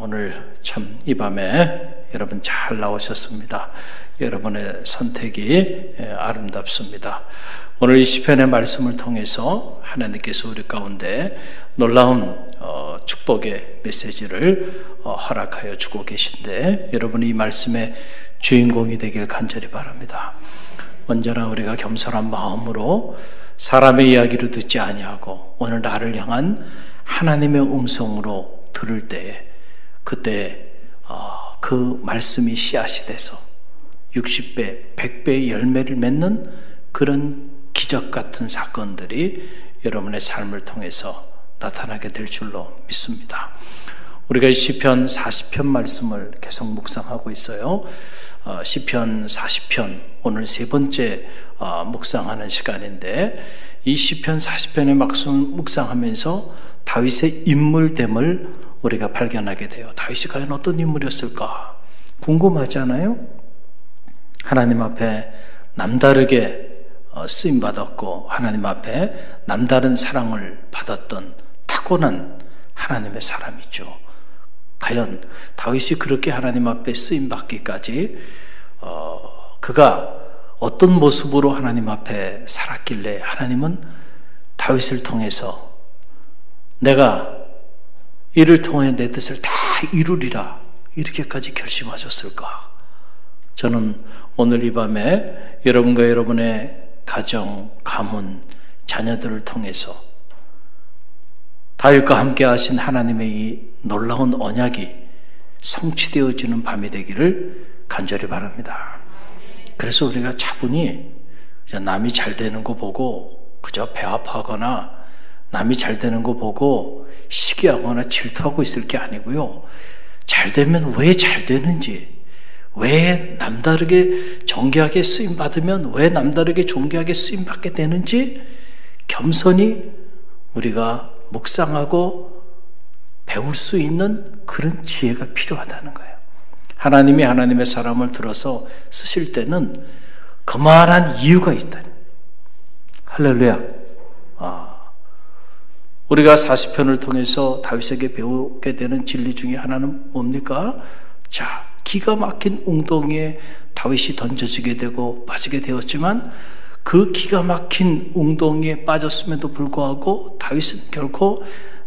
오늘 참 이 밤에 여러분 잘 나오셨습니다. 여러분의 선택이 아름답습니다. 오늘 이 시편의 말씀을 통해서 하나님께서 우리 가운데 놀라운 축복의 메시지를 허락하여 주고 계신데, 여러분이 이 말씀의 주인공이 되길 간절히 바랍니다. 언제나 우리가 겸손한 마음으로 사람의 이야기를 듣지 아니하고 오늘 나를 향한 하나님의 음성으로 들을 때에, 그때 그 말씀이 씨앗이 돼서 60배, 100배의 열매를 맺는 그런 기적 같은 사건들이 여러분의 삶을 통해서 나타나게 될 줄로 믿습니다. 우리가 이 시편 40편 말씀을 계속 묵상하고 있어요. 시편 40편 오늘 세 번째 묵상하는 시간인데, 이 시편 40편의 묵상하면서 다윗의 인물됨을 우리가 발견하게 돼요. 다윗이 과연 어떤 인물이었을까 궁금하지 않아요? 하나님 앞에 남다르게 쓰임받았고 하나님 앞에 남다른 사랑을 받았던 타고난 하나님의 사람이죠. 과연 다윗이 그렇게 하나님 앞에 쓰임받기까지 그가 어떤 모습으로 하나님 앞에 살았길래 하나님은 다윗을 통해서 내가 이를 통해 내 뜻을 다 이루리라 이렇게까지 결심하셨을까? 저는 오늘 이 밤에 여러분과 여러분의 가정, 가문, 자녀들을 통해서 다윗과 함께 하신 하나님의 이 놀라운 언약이 성취되어지는 밤이 되기를 간절히 바랍니다. 그래서 우리가 차분히 남이 잘 되는 거 보고 그저 배 아파하거나 남이 잘 되는 거 보고 시기하거나 질투하고 있을 게 아니고요. 잘 되면 왜 잘 되는지, 왜 남다르게 존귀하게 쓰임받으면 왜 남다르게 존귀하게 쓰임받게 되는지 겸손히 우리가 묵상하고 배울 수 있는 그런 지혜가 필요하다는 거예요. 하나님이 하나님의 사람을 들어서 쓰실 때는 그만한 이유가 있다. 할렐루야. 우리가 40편을 통해서 다윗에게 배우게 되는 진리 중에 하나는 뭡니까? 자, 기가 막힌 웅덩이에 다윗이 던져지게 되고 빠지게 되었지만 그 기가 막힌 웅덩이에 빠졌음에도 불구하고 다윗은 결코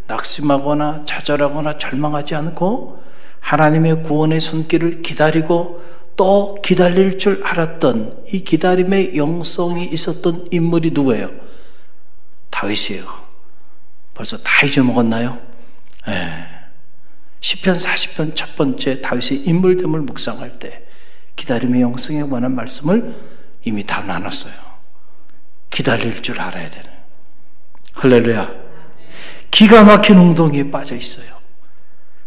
낙심하거나 좌절하거나 절망하지 않고 하나님의 구원의 손길을 기다리고 또 기다릴 줄 알았던 이 기다림의 영성이 있었던 인물이 누구예요? 다윗이에요. 벌써 다 잊어먹었나요? 시편 40편 첫 번째 다윗의 인물됨을 묵상할 때 기다림의 영성에 관한 말씀을 이미 다 나눴어요. 기다릴 줄 알아야 되는. 할렐루야. 기가 막힌 웅덩이에 빠져 있어요.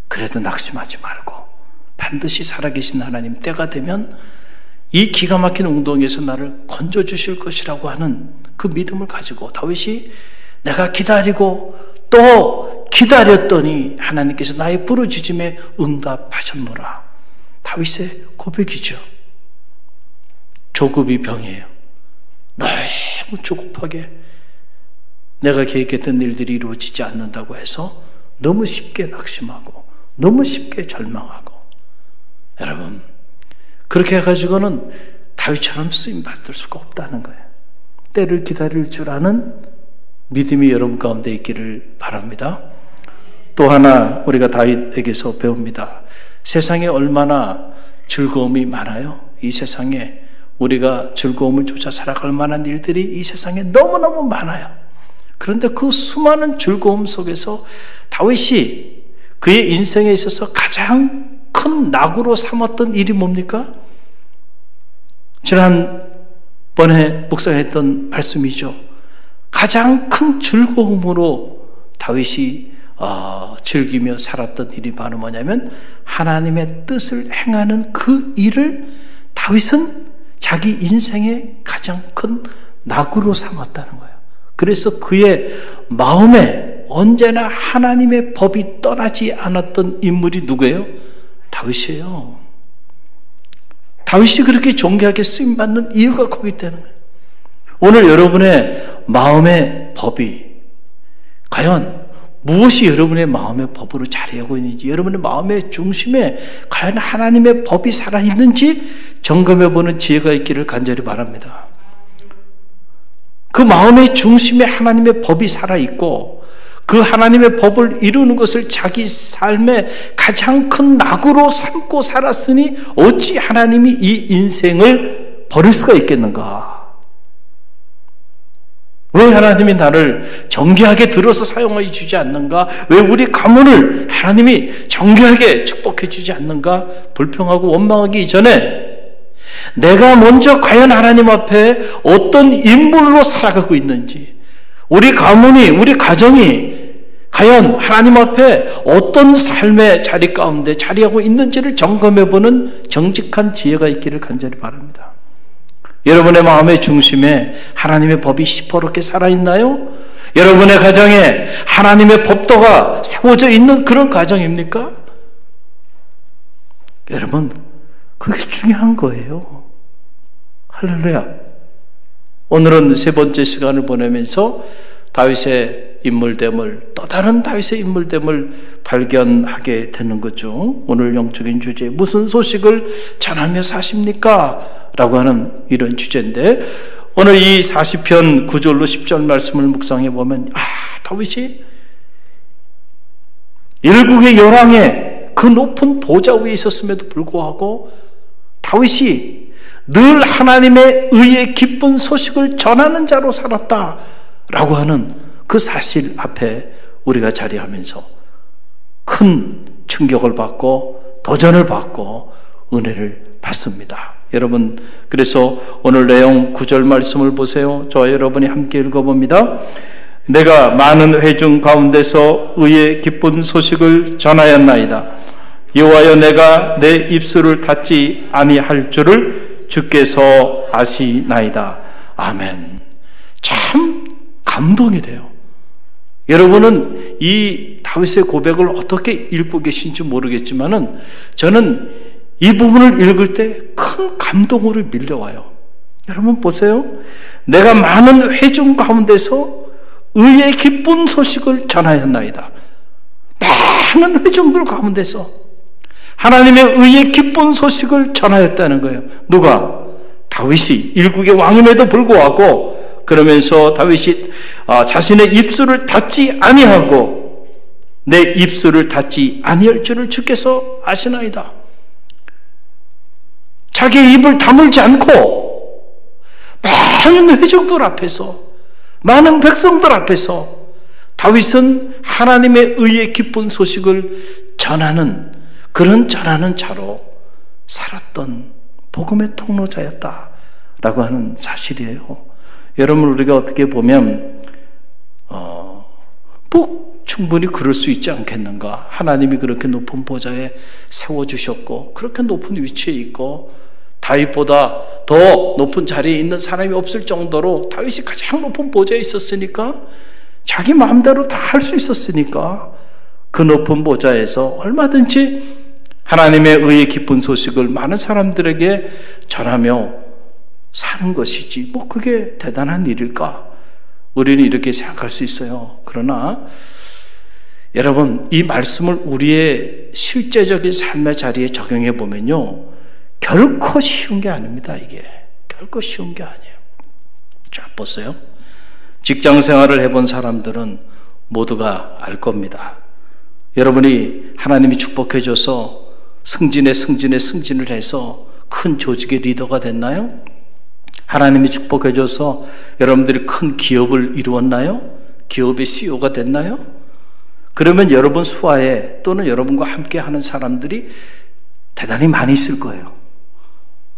그래도 낙심하지 말고 반드시 살아계신 하나님 때가 되면 이 기가 막힌 웅덩이에서 나를 건져주실 것이라고 하는 그 믿음을 가지고 다윗이 내가 기다리고 또 기다렸더니 하나님께서 나의 부르짖음에 응답하셨노라. 다윗의 고백이죠. 조급이 병이에요. 너무 조급하게 내가 계획했던 일들이 이루어지지 않는다고 해서 너무 쉽게 낙심하고 너무 쉽게 절망하고, 여러분 그렇게 해가지고는 다윗처럼 쓰임받을 수가 없다는 거예요. 때를 기다릴 줄 아는 믿음이 여러분 가운데 있기를 바랍니다. 또 하나 우리가 다윗에게서 배웁니다. 세상에 얼마나 즐거움이 많아요. 이 세상에 우리가 즐거움을 쫓아 살아갈 만한 일들이 이 세상에 너무너무 많아요. 그런데 그 수많은 즐거움 속에서 다윗이 그의 인생에 있어서 가장 큰 낙으로 삼았던 일이 뭡니까? 지난번에 묵상했던 말씀이죠. 가장 큰 즐거움으로 다윗이 즐기며 살았던 일이 바로 뭐냐면 하나님의 뜻을 행하는 그 일을 다윗은 자기 인생의 가장 큰 낙으로 삼았다는 거예요. 그래서 그의 마음에 언제나 하나님의 법이 떠나지 않았던 인물이 누구예요? 다윗이에요. 다윗이 그렇게 존귀하게 쓰임받는 이유가 거기 있다는 거예요. 오늘 여러분의 마음의 법이 과연 무엇이 여러분의 마음의 법으로 자리하고 있는지, 여러분의 마음의 중심에 과연 하나님의 법이 살아있는지 점검해보는 지혜가 있기를 간절히 바랍니다. 그 마음의 중심에 하나님의 법이 살아있고 그 하나님의 법을 이루는 것을 자기 삶의 가장 큰 낙으로 삼고 살았으니 어찌 하나님이 이 인생을 버릴 수가 있겠는가? 왜 하나님이 나를 정결하게 들어서 사용해 주지 않는가? 왜 우리 가문을 하나님이 정결하게 축복해 주지 않는가? 불평하고 원망하기 이전에 내가 먼저 과연 하나님 앞에 어떤 인물로 살아가고 있는지, 우리 가문이, 우리 가정이 과연 하나님 앞에 어떤 삶의 자리 가운데 자리하고 있는지를 점검해보는 정직한 지혜가 있기를 간절히 바랍니다. 여러분의 마음의 중심에 하나님의 법이 시퍼렇게 살아있나요? 여러분의 가정에 하나님의 법도가 세워져 있는 그런 가정입니까? 여러분, 그게 중요한 거예요. 할렐루야. 오늘은 세 번째 시간을 보내면서 다윗의 인물됨을, 또 다른 다윗의 인물됨을 발견하게 되는 거죠. 오늘 영적인 주제, 무슨 소식을 전하며 사십니까? 라고 하는 이런 주제인데, 오늘 이 40편 9절로 10절 말씀을 묵상해 보면, 다윗이 일국의 열왕의 그 높은 보좌 위에 있었음에도 불구하고 다윗이 늘 하나님의 의의 기쁜 소식을 전하는 자로 살았다라고 하는 그 사실 앞에 우리가 자리하면서 큰 충격을 받고 도전을 받고 은혜를 받습니다. 여러분, 그래서 오늘 내용 9절 말씀을 보세요. 저와 여러분이 함께 읽어봅니다. 내가 많은 회중 가운데서 의의 기쁜 소식을 전하였나이다. 여호와여, 내가 내 입술을 닫지 아니할 줄을 주께서 아시나이다. 아멘. 참 감동이 돼요. 여러분은 이 다윗의 고백을 어떻게 읽고 계신지 모르겠지만은 저는 이 부분을 읽을 때 큰 감동으로 밀려와요. 여러분 보세요. 내가 많은 회중 가운데서 의의 기쁜 소식을 전하였나이다. 많은 회중들 가운데서 하나님의 의의 기쁜 소식을 전하였다는 거예요. 누가? 다윗이 일국의 왕임에도 불구하고, 그러면서 다윗이 자신의 입술을 닫지 아니하고 내 입술을 닫지 아니할 줄을 주께서 아시나이다. 자기의 입을 다물지 않고 많은 회중들 앞에서, 많은 백성들 앞에서 다윗은 하나님의 의의 기쁜 소식을 전하는, 그런 전하는 자로 살았던 복음의 통로자였다라고 하는 사실이에요. 여러분, 우리가 어떻게 보면 충분히 그럴 수 있지 않겠는가? 하나님이 그렇게 높은 보좌에 세워주셨고 그렇게 높은 위치에 있고 다윗보다 더 높은 자리에 있는 사람이 없을 정도로 다윗이 가장 높은 보좌에 있었으니까, 자기 마음대로 다 할 수 있었으니까 그 높은 보좌에서 얼마든지 하나님의 의의 기쁜 소식을 많은 사람들에게 전하며 사는 것이지 뭐 그게 대단한 일일까? 우리는 이렇게 생각할 수 있어요. 그러나 여러분, 이 말씀을 우리의 실제적인 삶의 자리에 적용해 보면요, 결코 쉬운 게 아닙니다. 이게 결코 쉬운 게 아니에요. 자, 보세요. 직장 생활을 해본 사람들은 모두가 알 겁니다. 여러분이 하나님이 축복해 줘서 승진을 해서 큰 조직의 리더가 됐나요? 하나님이 축복해 줘서 여러분들이 큰 기업을 이루었나요? 기업의 CEO가 됐나요? 그러면 여러분 수하에 또는 여러분과 함께 하는 사람들이 대단히 많이 있을 거예요.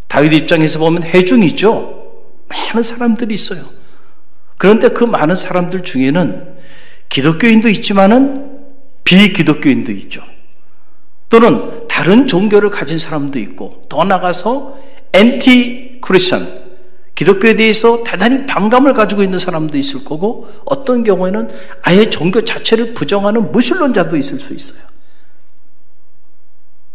다윗 입장에서 보면 회중이죠. 많은 사람들이 있어요. 그런데 그 많은 사람들 중에는 기독교인도 있지만은 비기독교인도 있죠. 또는 다른 종교를 가진 사람도 있고, 더 나아가서 엔티 크리스천, 기독교에 대해서 대단히 반감을 가지고 있는 사람도 있을 거고, 어떤 경우에는 아예 종교 자체를 부정하는 무신론자도 있을 수 있어요.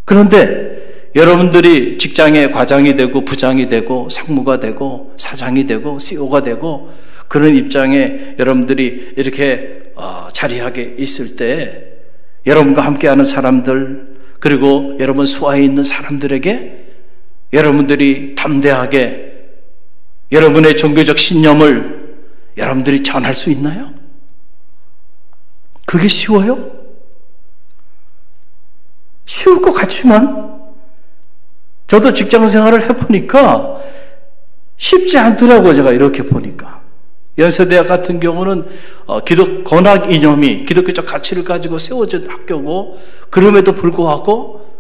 그런데 여러분들이 직장의 과장이 되고 부장이 되고 상무가 되고 사장이 되고 CEO가 되고 그런 입장에 여러분들이 이렇게 자리하게 있을 때 여러분과 함께하는 사람들, 그리고 여러분 수하에 있는 사람들에게 여러분들이 담대하게 여러분의 종교적 신념을 여러분들이 전할 수 있나요? 그게 쉬워요? 쉬울 것 같지만 저도 직장 생활을 해보니까 쉽지 않더라고요. 제가 이렇게 보니까. 연세대학 같은 경우는 권학 이념이 기독교적 가치를 가지고 세워진 학교고, 그럼에도 불구하고,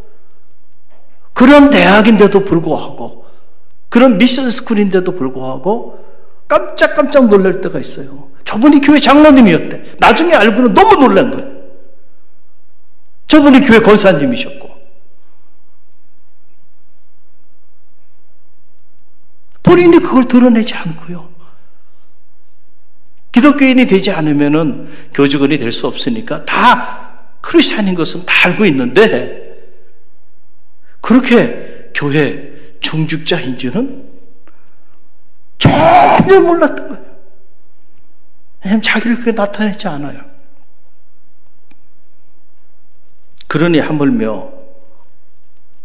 그런 대학인데도 불구하고, 그런 미션 스쿨인데도 불구하고 깜짝깜짝 놀랄 때가 있어요. 저분이 교회 장로님이었대. 나중에 알고는 너무 놀란 거예요. 저분이 교회 권사님이셨고. 본인이 그걸 드러내지 않고요. 기독교인이 되지 않으면은 교직원이 될 수 없으니까 다 크리스찬인 것은 다 알고 있는데, 그렇게 교회 중직자인지는 전혀 몰랐던 거예요. 왜냐하면 자기를 그렇게 나타내지 않아요. 그러니 하물며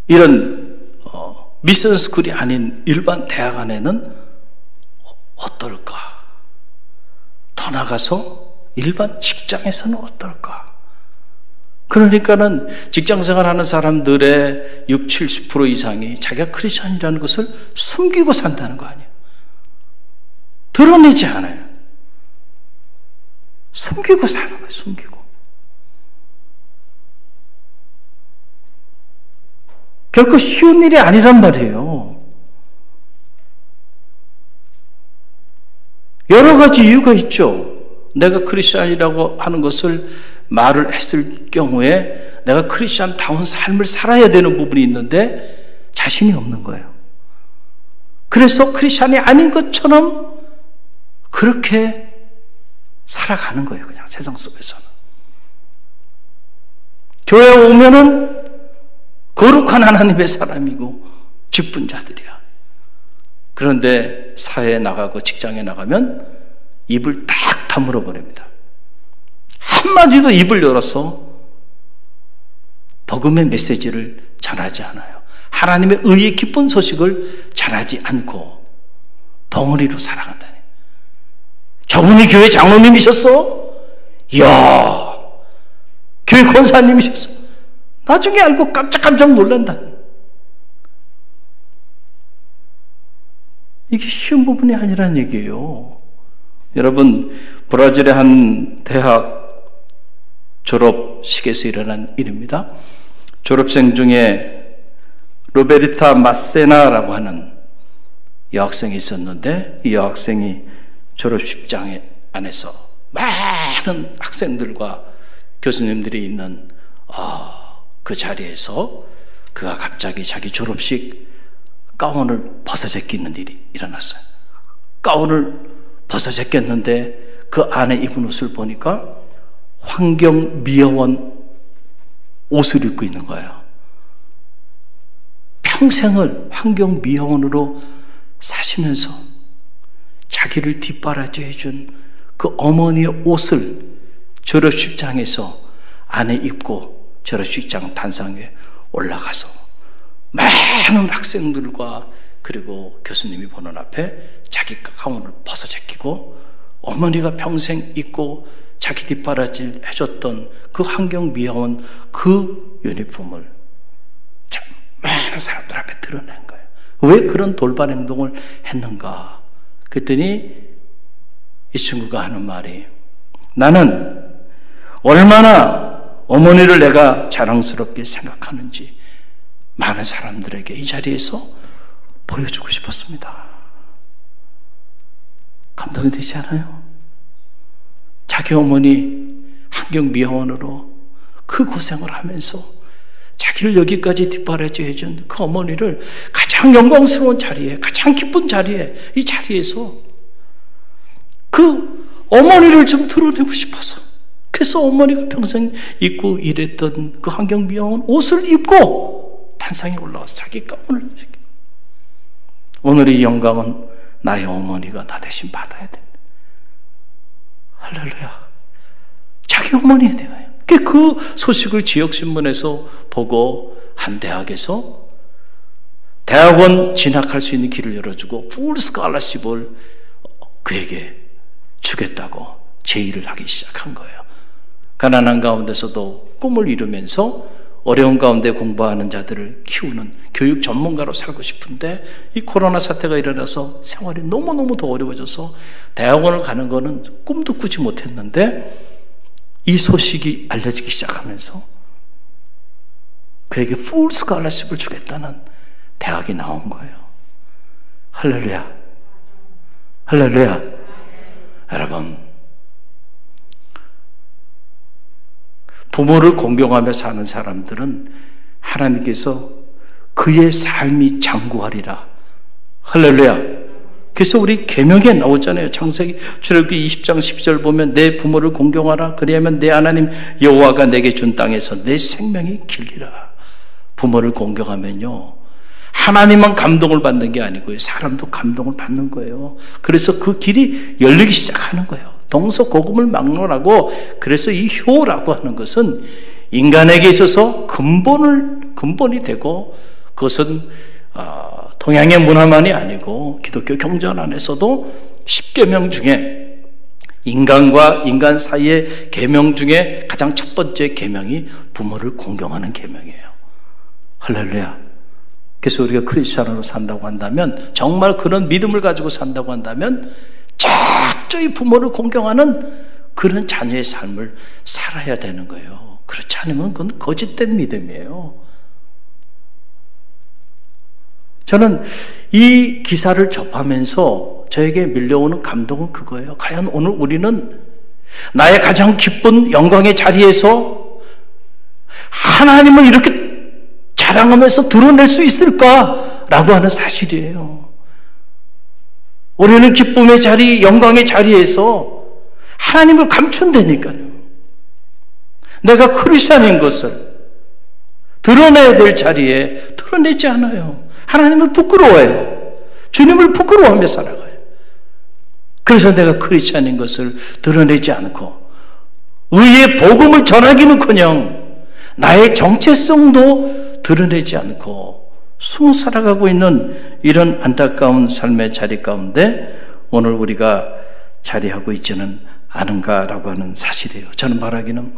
이런 미션 스쿨이 아닌 일반 대학 안에는 어떨까? 더 나가서 일반 직장에서는 어떨까? 그러니까는 직장생활 하는 사람들의 60, 70% 이상이 자기가 크리스천이라는 것을 숨기고 산다는 거 아니에요. 드러내지 않아요. 숨기고 사는 거예요. 숨기고. 결코 쉬운 일이 아니란 말이에요. 여러 가지 이유가 있죠. 내가 크리스천이라고 하는 것을 말을 했을 경우에 내가 크리스천다운 삶을 살아야 되는 부분이 있는데 자신이 없는 거예요. 그래서 크리스천이 아닌 것처럼 그렇게 살아가는 거예요. 그냥 세상 속에서는. 교회에 오면은 거룩한 하나님의 사람이고 직분자들이야. 그런데 사회에 나가고 직장에 나가면 입을 딱 다물어 버립니다. 한마디도 입을 열어서 복음의 메시지를 전하지 않아요. 하나님의 의의 기쁜 소식을 전하지 않고 덩어리로 살아간다니. 저분이 교회 장로님이셨어? 이야, 교회 권사님이셨어? 나중에 알고 깜짝깜짝 놀란다. 이게 쉬운 부분이 아니라는 얘기예요. 여러분, 브라질의 한 대학 졸업식에서 일어난 일입니다. 졸업생 중에 로베르타 마세나라고 하는 여학생이 있었는데, 이 여학생이 졸업식장 안에서 많은 학생들과 교수님들이 있는 그 자리에서 그가 갑자기 자기 졸업식 가운을 벗어제끼는 일이 일어났어요. 가운을 벗어제꼈는데 그 안에 입은 옷을 보니까 환경미화원 옷을 입고 있는 거예요. 평생을 환경미화원으로 사시면서 자기를 뒷바라지 해준 그 어머니의 옷을 졸업식장에서 안에 입고 졸업식장 단상 위에 올라가서 많은 학생들과 그리고 교수님이 보는 앞에 자기 가운을 벗어제끼고 어머니가 평생 입고 자기 뒷바라지를 해줬던 그 환경미화원 그 유니폼을 많은 사람들 앞에 드러낸 거예요. 왜 그런 돌발 행동을 했는가? 그랬더니 이 친구가 하는 말이, 나는 얼마나 어머니를 내가 자랑스럽게 생각하는지 많은 사람들에게 이 자리에서 보여주고 싶었습니다. 감동이 되지 않아요? 자기 어머니 환경미화원으로 그 고생을 하면서 자기를 여기까지 뒷바라지 해준 그 어머니를 가장 영광스러운 자리에, 가장 기쁜 자리에, 이 자리에서 그 어머니를 좀 드러내고 싶어서, 그래서 어머니가 평생 입고 일했던 그 환경미화원 옷을 입고 단상에 올라와서 자기 가문을 지키고, 오늘 이 영광은 나의 어머니가 나 대신 받아야 된다. 할렐루야. 그게 어머니의 대화예요. 그 소식을 지역신문에서 보고 한 대학에서 대학원 진학할 수 있는 길을 열어주고 풀 스칼러십을 그에게 주겠다고 제의를 하기 시작한 거예요. 가난한 가운데서도 꿈을 이루면서 어려운 가운데 공부하는 자들을 키우는 교육 전문가로 살고 싶은데 이 코로나 사태가 일어나서 생활이 너무너무 더 어려워져서 대학원을 가는 거는 꿈도 꾸지 못했는데 이 소식이 알려지기 시작하면서 그에게 풀 스칼러십을 주겠다는 대학이 나온 거예요. 할렐루야. 할렐루야. 여러분, 부모를 공경하며 사는 사람들은 하나님께서 그의 삶이 장구하리라. 할렐루야. 그래서 우리 계명에 나오잖아요. 창세기 출애굽기 20장 12절 보면 내 부모를 공경하라. 그리하면 내 하나님 여호와가 내게 준 땅에서 내 생명이 길리라. 부모를 공경하면요, 하나님만 감동을 받는 게 아니고요, 사람도 감동을 받는 거예요. 그래서 그 길이 열리기 시작하는 거예요. 동서고금을 막론하고, 그래서 이 효라고 하는 것은 인간에게 있어서 근본이 되고, 그것은 동양의 문화만이 아니고 기독교 경전 안에서도 10계명 중에 인간과 인간 사이의 계명 중에 가장 첫 번째 계명이 부모를 공경하는 계명이에요. 할렐루야. 그래서 우리가 크리스찬으로 산다고 한다면, 정말 그런 믿음을 가지고 산다고 한다면 철저히 부모를 공경하는 그런 자녀의 삶을 살아야 되는 거예요. 그렇지 않으면 그건 거짓된 믿음이에요. 저는 이 기사를 접하면서 저에게 밀려오는 감동은 그거예요. 과연 오늘 우리는 나의 가장 기쁜 영광의 자리에서 하나님을 이렇게 자랑하면서 드러낼 수 있을까라고 하는 사실이에요. 우리는 기쁨의 자리, 영광의 자리에서 하나님을 감춘다니까요. 내가 크리스찬인 것을 드러내야 될 자리에 드러내지 않아요. 하나님을 부끄러워해요. 주님을 부끄러워하며 살아가요. 그래서 내가 크리스찬인 것을 드러내지 않고 의의 복음을 전하기는커녕 나의 정체성도 드러내지 않고 숨어 살아가고 있는 이런 안타까운 삶의 자리 가운데 오늘 우리가 자리하고 있지는 않은가라고 하는 사실이에요. 저는 말하기는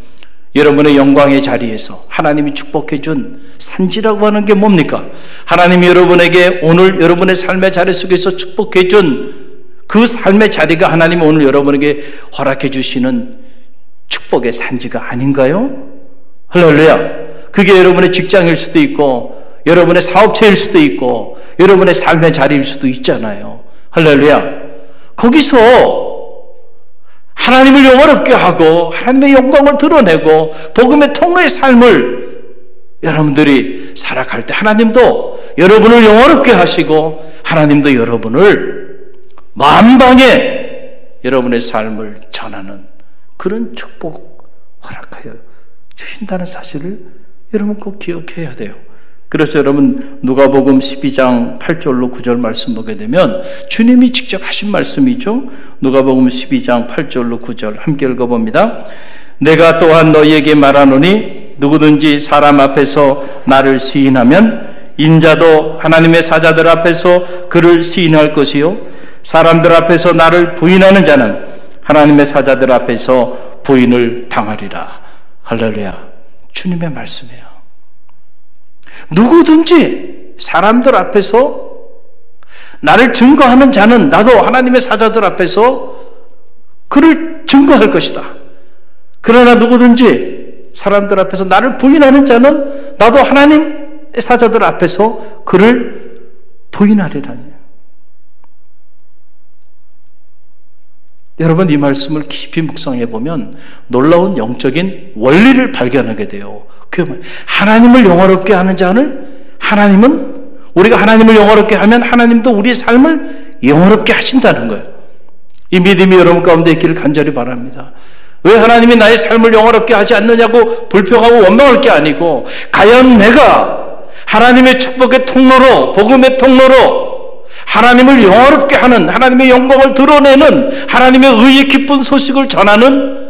여러분의 영광의 자리에서 하나님이 축복해 준 산지라고 하는 게 뭡니까? 하나님이 여러분에게 오늘 여러분의 삶의 자리 속에서 축복해 준 그 삶의 자리가 하나님이 오늘 여러분에게 허락해 주시는 축복의 산지가 아닌가요? 할렐루야. 그게 여러분의 직장일 수도 있고 여러분의 사업체일 수도 있고 여러분의 삶의 자리일 수도 있잖아요. 할렐루야. 거기서 하나님을 영화롭게 하고 하나님의 영광을 드러내고 복음의 통로의 삶을 여러분들이 살아갈 때 하나님도 여러분을 영화롭게 하시고 하나님도 여러분을 만방에 여러분의 삶을 전하는 그런 축복 허락하여 주신다는 사실을 여러분 꼭 기억해야 돼요. 그래서 여러분 누가복음 12장 8절로 9절 말씀 보게 되면 주님이 직접 하신 말씀이죠. 누가복음 12장 8절로 9절 함께 읽어봅니다. 내가 또한 너희에게 말하노니 누구든지 사람 앞에서 나를 시인하면 인자도 하나님의 사자들 앞에서 그를 시인할 것이요 사람들 앞에서 나를 부인하는 자는 하나님의 사자들 앞에서 부인을 당하리라. 할렐루야. 주님의 말씀이에요. 누구든지 사람들 앞에서 나를 증거하는 자는 나도 하나님의 사자들 앞에서 그를 증거할 것이다. 그러나 누구든지 사람들 앞에서 나를 부인하는 자는 나도 하나님의 사자들 앞에서 그를 부인하리라니. 여러분 이 말씀을 깊이 묵상해 보면 놀라운 영적인 원리를 발견하게 돼요. 그 하나님을 영화롭게 하는 자는 하나님은 우리가 하나님을 영화롭게 하면 하나님도 우리의 삶을 영화롭게 하신다는 거예요. 이 믿음이 여러분 가운데 있기를 간절히 바랍니다. 왜 하나님이 나의 삶을 영화롭게 하지 않느냐고 불평하고 원망할 게 아니고 과연 내가 하나님의 축복의 통로로 복음의 통로로 하나님을 영화롭게 하는 하나님의 영광을 드러내는 하나님의 의의 기쁜 소식을 전하는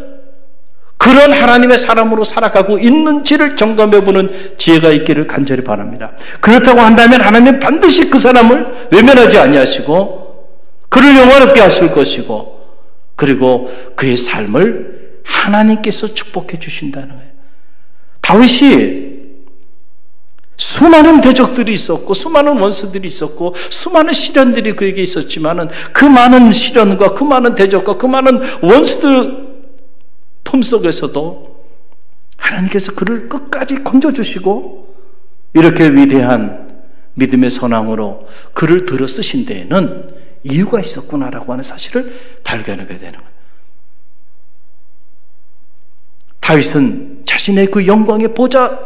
그런 하나님의 사람으로 살아가고 있는지를 점검해보는 지혜가 있기를 간절히 바랍니다. 그렇다고 한다면 하나님은 반드시 그 사람을 외면하지 아니하시고 그를 영화롭게 하실 것이고, 그리고 그의 삶을 하나님께서 축복해 주신다는 거예요. 다윗이 수많은 대적들이 있었고 수많은 원수들이 있었고 수많은 시련들이 그에게 있었지만은 그 많은 시련과 그 많은 대적과 그 많은 원수들 품속에서도 하나님께서 그를 끝까지 건져주시고 이렇게 위대한 믿음의 선왕으로 그를 들어 쓰신 데에는 이유가 있었구나라고 하는 사실을 발견하게 되는 거예요. 다윗은 자신의 그 영광의 보좌에서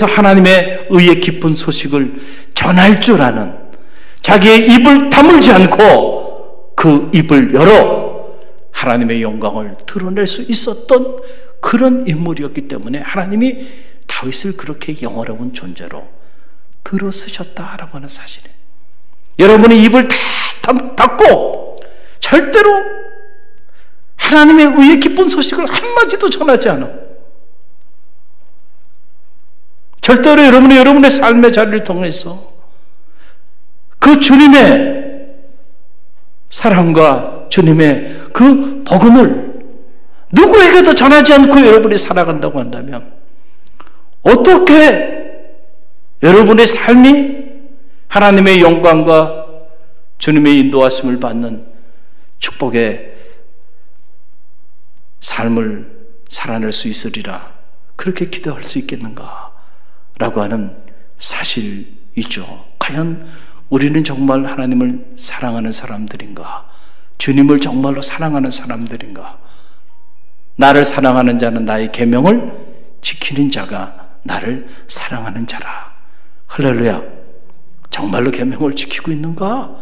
하나님의 의의 깊은 소식을 전할 줄 아는, 자기의 입을 다물지 않고 그 입을 열어 하나님의 영광을 드러낼 수 있었던 그런 인물이었기 때문에 하나님이 다윗을 그렇게 영화로운 존재로 들어쓰셨다라고 하는 사실이에요. 여러분의 입을 다 닫고 절대로 하나님의 의의 기쁜 소식을 한마디도 전하지 않아. 절대로 여러분의 삶의 자리를 통해서 그 주님의 사랑과 주님의 그 복음을 누구에게도 전하지 않고 여러분이 살아간다고 한다면 어떻게 여러분의 삶이 하나님의 영광과 주님의 인도하심을 받는 축복의 삶을 살아낼 수 있으리라 그렇게 기도할 수 있겠는가 라고 하는 사실이죠. 과연 우리는 정말 하나님을 사랑하는 사람들인가? 주님을 정말로 사랑하는 사람들인가? 나를 사랑하는 자는 나의 계명을 지키는 자가 나를 사랑하는 자라. 할렐루야. 정말로 계명을 지키고 있는가?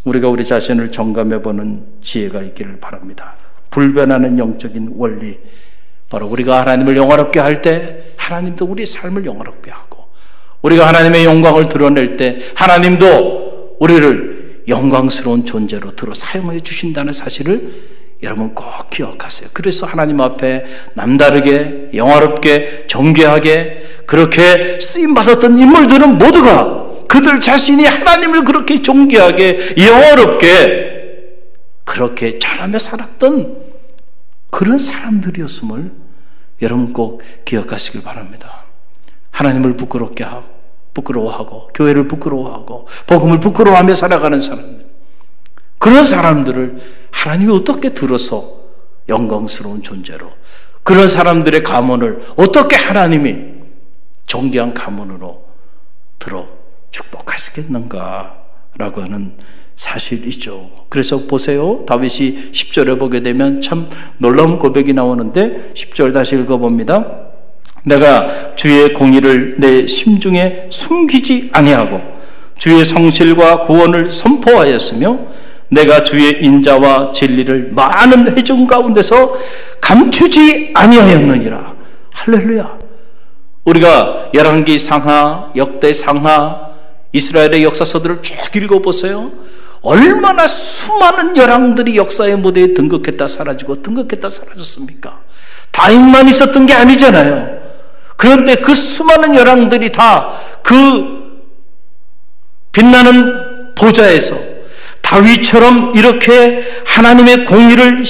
우리가 우리 자신을 점검해보는 지혜가 있기를 바랍니다. 불변하는 영적인 원리, 바로 우리가 하나님을 영화롭게 할 때 하나님도 우리의 삶을 영화롭게 하고, 우리가 하나님의 영광을 드러낼 때 하나님도 우리를 영광스러운 존재로 들어 사용해 주신다는 사실을 여러분 꼭 기억하세요. 그래서 하나님 앞에 남다르게 영화롭게 존귀하게 그렇게 쓰임받았던 인물들은 모두가 그들 자신이 하나님을 그렇게 존귀하게 영화롭게 그렇게 잘하며 살았던 그런 사람들이었음을 여러분 꼭 기억하시길 바랍니다. 하나님을 부끄러워하고 교회를 부끄러워하고 복음을 부끄러워하며 살아가는 사람들, 그런 사람들을 하나님이 어떻게 들어서 영광스러운 존재로, 그런 사람들의 가문을 어떻게 하나님이 존귀한 가문으로 들어 축복하시겠는가 라고 하는 사실이죠. 그래서 보세요. 다윗이 10절에 보게 되면 참 놀라운 고백이 나오는데 10절 다시 읽어봅니다. 내가 주의 공의를 내 심중에 숨기지 아니하고 주의 성실과 구원을 선포하였으며 내가 주의 인자와 진리를 많은 회중 가운데서 감추지 아니하였느니라. 할렐루야. 우리가 열왕기 상하, 역대 상하, 이스라엘의 역사서들을 쭉 읽어보세요. 얼마나 수많은 열왕들이 역사의 무대에 등극했다 사라지고 등극했다 사라졌습니까? 다윗만 있었던 게 아니잖아요. 그런데 그 수많은 열왕들이 다 그 빛나는 보좌에서 다윗처럼 이렇게 하나님의 공의를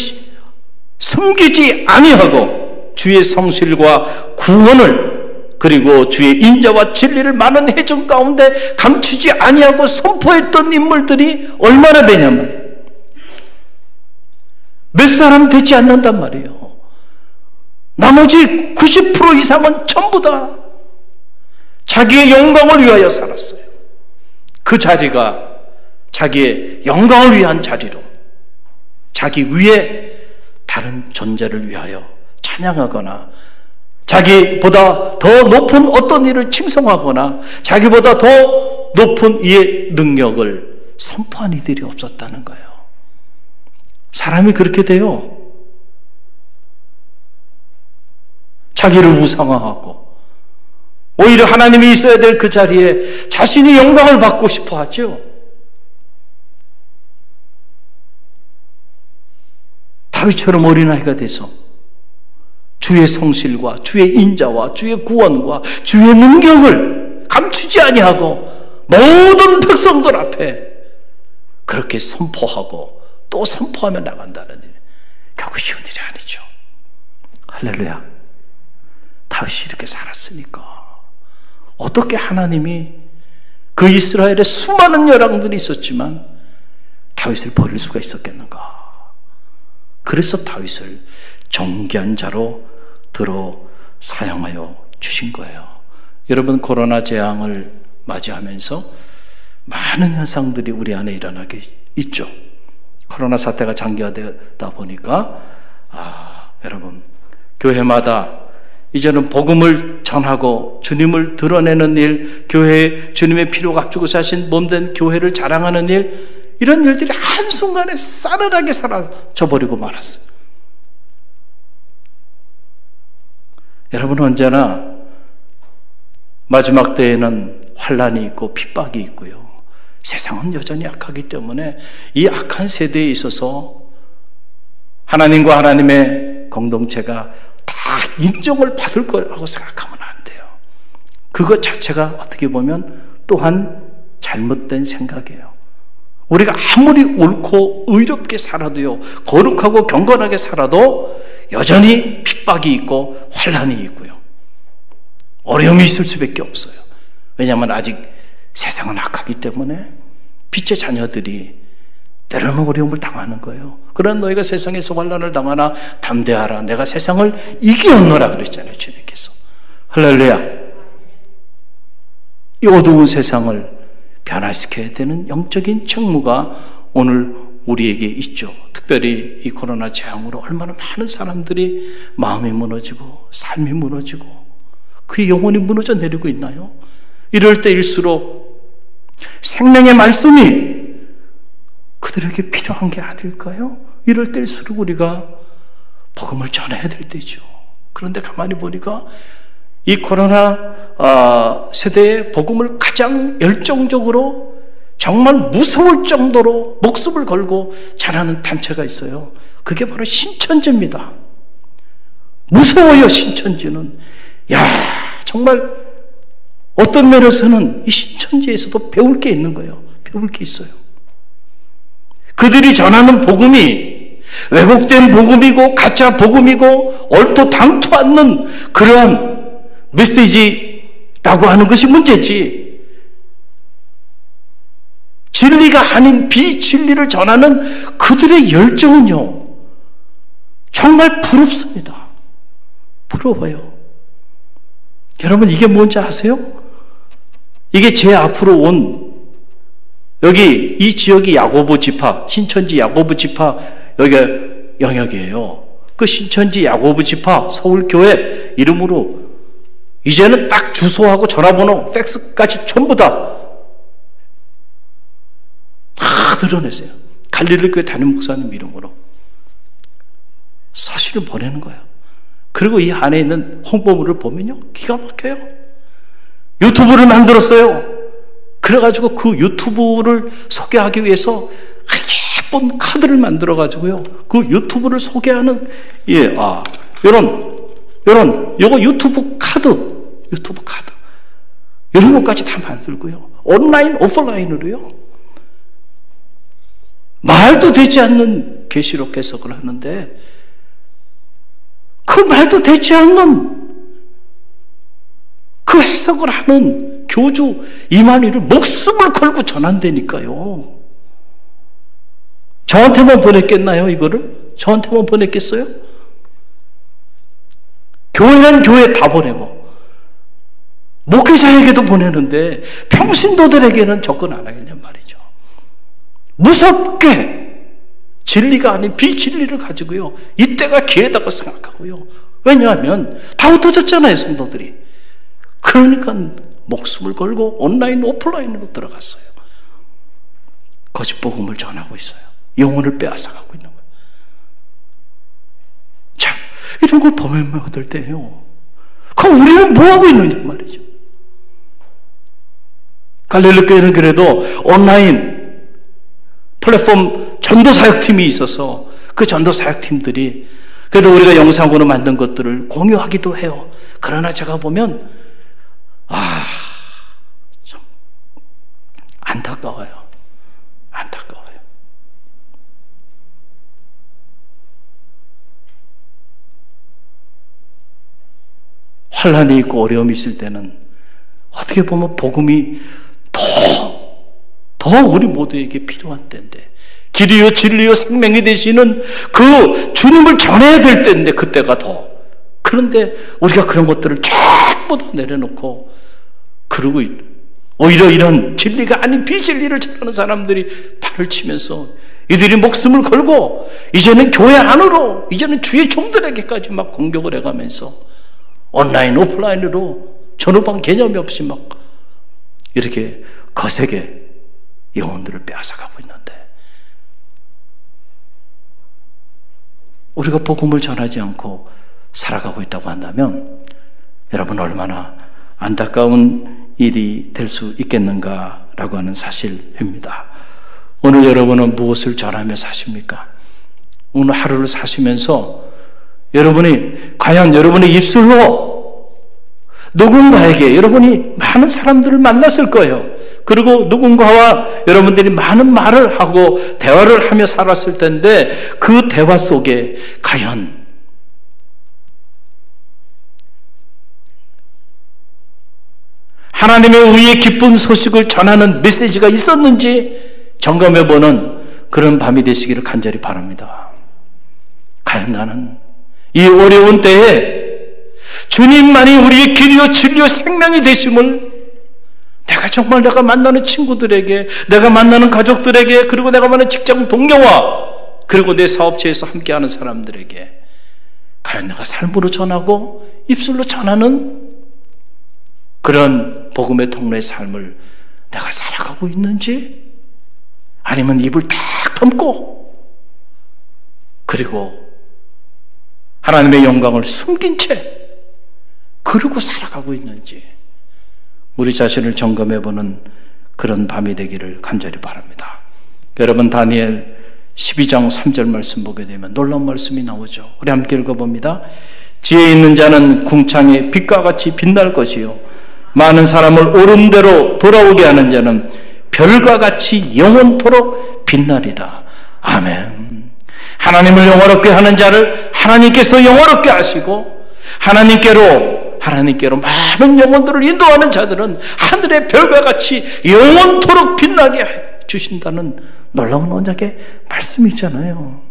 숨기지 아니하고 주의 성실과 구원을 그리고 주의 인자와 진리를 많은 회중 가운데 감추지 아니하고 선포했던 인물들이 얼마나 되냔 말이에요. 몇 사람 되지 않는단 말이에요. 나머지 90% 이상은 전부 다 자기의 영광을 위하여 살았어요. 그 자리가 자기의 영광을 위한 자리로, 자기 위에 다른 존재를 위하여 찬양하거나 자기보다 더 높은 어떤 일을 칭송하거나 자기보다 더 높은 이의 능력을 선포한 이들이 없었다는 거예요. 사람이 그렇게 돼요. 자기를 우상화하고 오히려 하나님이 있어야 될 그 자리에 자신이 영광을 받고 싶어 하죠. 다윗처럼 어린아이가 돼서 주의 성실과 주의 인자와 주의 구원과 주의 능력을 감추지 아니하고 모든 백성들 앞에 그렇게 선포하고 또 선포하며 나간다는 일, 결코 쉬운 일이 아니죠. 할렐루야. 다윗이 이렇게 살았으니까 어떻게 하나님이 그 이스라엘에 수많은 열왕들이 있었지만 다윗을 버릴 수가 있었겠는가? 그래서 다윗을 정귀한 자로 들어 사용하여 주신 거예요. 여러분, 코로나 재앙을 맞이하면서 많은 현상들이 우리 안에 일어나게 있죠. 코로나 사태가 장기화되다 보니까 여러분, 교회마다 이제는 복음을 전하고 주님을 드러내는 일, 교회에 주님의 피로 값주고 사신 몸된 교회를 자랑하는 일, 이런 일들이 한순간에 싸늘하게 사라져버리고 말았어요. 여러분, 언제나 마지막 때에는 환난이 있고 핍박이 있고요. 세상은 여전히 악하기 때문에 이 악한 세대에 있어서 하나님과 하나님의 공동체가 다 인정을 받을 거라고 생각하면 안 돼요. 그것 자체가 어떻게 보면 또한 잘못된 생각이에요. 우리가 아무리 옳고 의롭게 살아도요, 거룩하고 경건하게 살아도 여전히 핍박이 있고 환난이 있고요, 어려움이 있을 수밖에 없어요. 왜냐하면 아직 세상은 악하기 때문에 빛의 자녀들이 때로는 어려움을 당하는 거예요. 그러나 너희가 세상에서 환난을 당하나 담대하라. 내가 세상을 이기었노라 그랬잖아요, 주님께서. 할렐루야. 이 어두운 세상을 변화시켜야 되는 영적인 책무가 오늘 우리에게 있죠. 특별히 이 코로나 재앙으로 얼마나 많은 사람들이 마음이 무너지고 삶이 무너지고 그의 영혼이 무너져 내리고 있나요? 이럴 때일수록 생명의 말씀이 그들에게 필요한 게 아닐까요? 이럴 때일수록 우리가 복음을 전해야 될 때죠. 그런데 가만히 보니까 이 코로나 세대의 복음을 가장 열정적으로 정말 무서울 정도로 목숨을 걸고 잘하는 단체가 있어요. 그게 바로 신천지입니다. 무서워요, 신천지는. 정말 어떤 면에서는 이 신천지에서도 배울 게 있는 거예요. 배울 게 있어요. 그들이 전하는 복음이 왜곡된 복음이고 가짜 복음이고 얼토당토 않는 그러한 메시지라고 하는 것이 문제지, 진리가 아닌 비진리를 전하는 그들의 열정은요, 정말 부럽습니다. 부러워요. 여러분, 이게 뭔지 아세요? 이게 제 앞으로 온 여기 이 지역이 야고보 지파, 신천지 야고보 지파 여기가 영역이에요. 그 신천지 야고보 지파 서울교회 이름으로 이제는 딱 주소하고 전화번호, 팩스까지 전부 다 드러내세요. 갈릴리 교회 담임 목사님 이름으로 서신을 보내는 거예요. 그리고 이 안에 있는 홍보물을 보면요, 기가 막혀요. 유튜브를 만들었어요. 그래가지고 그 유튜브를 소개하기 위해서 예쁜 카드를 만들어가지고요, 그 유튜브를 소개하는, 요거 유튜브 카드, 이런 것까지 다 만들고요. 온라인, 오프라인으로요. 말도 되지 않는 계시록 해석을 하는데, 그 말도 되지 않는 그 해석을 하는 교주 이만희를 목숨을 걸고 전한다니까요. 저한테만 보냈겠나요, 이거를? 저한테만 보냈겠어요? 교회는 교회 다 보내고 목회자에게도 보내는데 평신도들에게는 접근 안 하겠냔 말이죠. 무섭게 진리가 아닌 비진리를 가지고요, 이때가 기회다고 생각하고요. 왜냐하면 다 흩어졌잖아요, 성도들이. 그러니까 목숨을 걸고 온라인, 오프라인으로 들어갔어요. 거짓 복음을 전하고 있어요. 영혼을 빼앗아가고 있는 거예요. 자, 이런 걸 보면 어떨 때예요? 그럼 우리는 뭐 하고 있는지 말이죠. 갈릴리 교회는 그래도 온라인 플랫폼 전도사역팀이 있어서 그 전도 사역팀들이. 그래도 우리가 영상으로 만든 것들을 공유하기도 해요. 그러나 제가 보면 좀 안타까워요. 안타까워요. 환난이 있고 어려움이 있을 때는 어떻게 보면 복음이 더 우리 모두에게 필요한 때인데, 길이요 진리요 생명이 되시는 그 주님을 전해야 될 때인데, 그때가 더. 그런데 우리가 그런 것들을 전부 다 내려놓고 그러고 오히려 이런 진리가 아닌 비진리를 전하는 사람들이 팔을 치면서 이들이 목숨을 걸고 이제는 교회 안으로, 이제는 주의 종들에게까지 막 공격을 해가면서 온라인 오프라인으로 전후방 개념이 없이 막 이렇게 거세게 영혼들을 빼앗아가고 있는데, 우리가 복음을 전하지 않고 살아가고 있다고 한다면 여러분 얼마나 안타까운 일이 될 수 있겠는가라고 하는 사실입니다. 오늘 여러분은 무엇을 전하며 사십니까? 오늘 하루를 사시면서 여러분이 과연 여러분의 입술로 누군가에게, 여러분이 많은 사람들을 만났을 거예요. 그리고 누군가와 여러분들이 많은 말을 하고 대화를 하며 살았을 텐데, 그 대화 속에 과연 하나님의 의의 기쁜 소식을 전하는 메시지가 있었는지 점검해보는 그런 밤이 되시기를 간절히 바랍니다. 과연 나는 이 어려운 때에 주님만이 우리의 길이요 진리요 생명이 되심을 내가 정말 내가 만나는 친구들에게, 내가 만나는 가족들에게, 그리고 내가 만나는 직장 동료와, 그리고 내 사업체에서 함께하는 사람들에게 과연 내가 삶으로 전하고 입술로 전하는 그런 복음의 통로의 삶을 내가 살아가고 있는지, 아니면 입을 탁 덮고 그리고 하나님의 영광을 숨긴 채 그러고 살아가고 있는지, 우리 자신을 점검해보는 그런 밤이 되기를 간절히 바랍니다. 여러분, 다니엘 12장 3절 말씀 보게 되면 놀라운 말씀이 나오죠. 우리 함께 읽어봅니다. 지혜 있는 자는 궁창에 빛과 같이 빛날 것이요, 많은 사람을 옳은 대로 돌아오게 하는 자는 별과 같이 영원토록 빛나리라. 아멘. 하나님을 영화롭게 하는 자를 하나님께서 영화롭게 하시고, 하나님께로 많은 영혼들을 인도하는 자들은 하늘의 별과 같이 영원토록 빛나게 주신다는 놀라운 언약의 말씀이 있잖아요.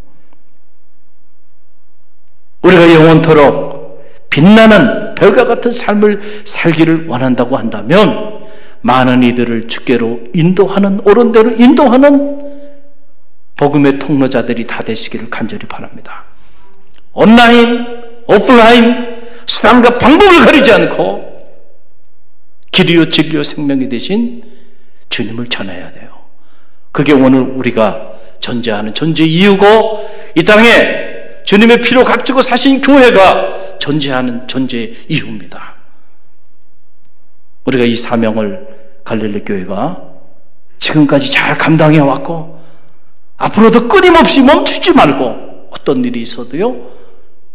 우리가 영원토록 빛나는 별과 같은 삶을 살기를 원한다고 한다면, 많은 이들을 주께로 인도하는, 옳은 대로 인도하는 복음의 통로자들이 다 되시기를 간절히 바랍니다. 온라인, 오프라인, 수단과 방법을 가리지 않고 길이요 진리요 생명이 되신 주님을 전해야 돼요. 그게 오늘 우리가 존재하는 존재 이유고, 이 땅에 주님의 피로 값지고 사신 교회가 존재하는 존재 이유입니다. 우리가 이 사명을 갈릴리 교회가 지금까지 잘 감당해 왔고, 앞으로도 끊임없이 멈추지 말고 어떤 일이 있어도요,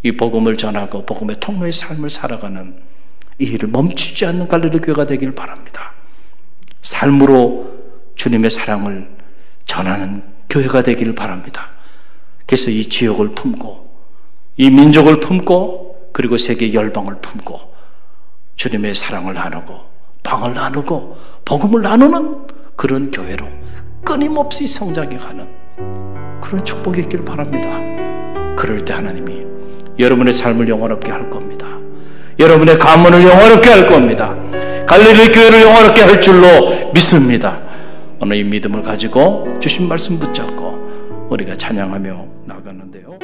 이 복음을 전하고 복음의 통로의 삶을 살아가는 이 일을 멈추지 않는 갈릴리 교회가 되길 바랍니다. 삶으로 주님의 사랑을 전하는 교회가 되기를 바랍니다. 그래서 이 지역을 품고, 이 민족을 품고, 그리고 세계 열방을 품고 주님의 사랑을 나누고 방을 나누고 복음을 나누는 그런 교회로 끊임없이 성장해가는 그런 축복이 있길 바랍니다. 그럴 때 하나님이 여러분의 삶을 영원롭게 할 겁니다. 여러분의 가문을 영원롭게 할 겁니다. 갈릴리 교회를 영원롭게 할 줄로 믿습니다. 오늘 이 믿음을 가지고 주신 말씀 붙잡고 우리가 찬양하며 나가는데요.